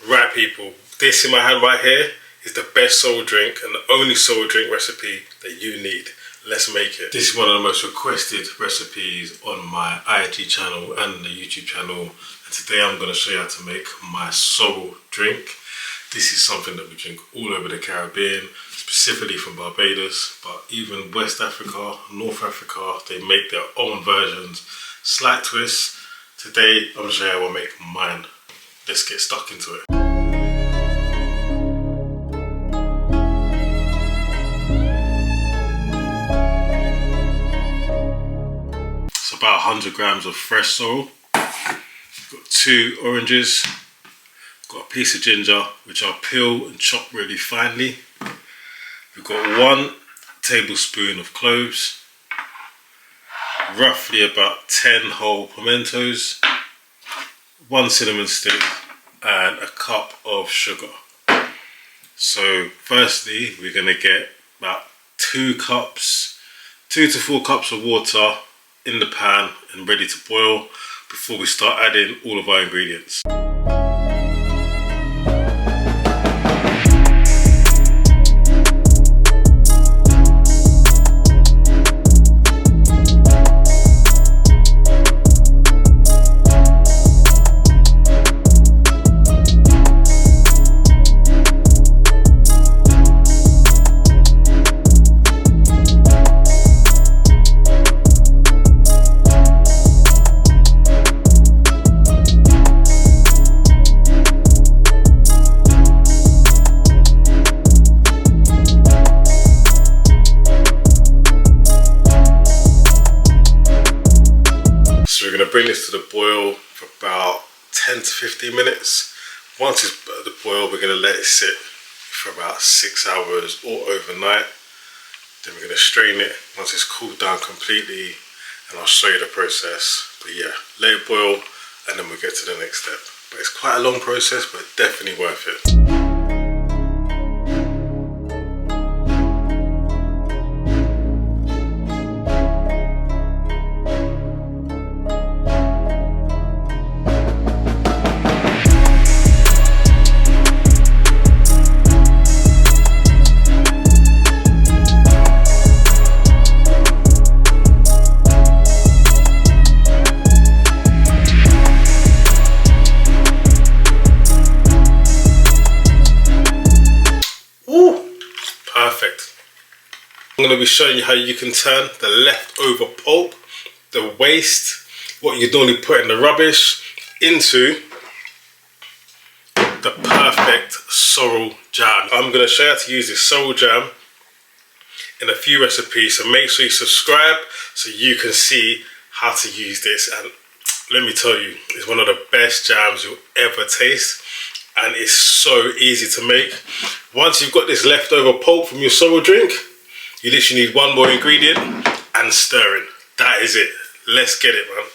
Right people, this in my hand right here is the best sorrel drink and the only sorrel drink recipe that you need. Let's make it. This is one of the most requested recipes on my IG channel and the YouTube channel. And today I'm going to show you how to make my sorrel drink. This is something that we drink all over the Caribbean, specifically from Barbados, but even West Africa, North Africa, they make their own versions, slight twists. Today I'm going to show you how I make mine. Let's get stuck into it. It's about 100 grams of fresh sorrel. Got 2 oranges. Got a piece of ginger, which I'll peel and chop really finely. We've got 1 tablespoon of cloves. Roughly about 10 whole pimentos. 1 cinnamon stick and a cup of sugar. So firstly we're going to get about 2 to 4 cups of water in the pan and ready to boil before we start adding all of our ingredients. We're going to bring this to the boil for about 10 to 15 minutes. Once it's at the boil, we're going to let it sit for about 6 hours or overnight. Then we're going to strain it once it's cooled down completely, and I'll show you the process. But yeah, let it boil and then we'll get to the next step. But it's quite a long process, but definitely worth it. I'm going to be showing you how you can turn the leftover pulp, the waste, what you normally put in the rubbish, into the perfect sorrel jam. I'm going to show you how to use this sorrel jam in a few recipes, so make sure you subscribe so you can see how to use this. And let me tell you, it's one of the best jams you'll ever taste, and it's so easy to make. Once you've got this leftover pulp from your sorrel drink, you literally need one more ingredient and stirring. That is it. Let's get it, man.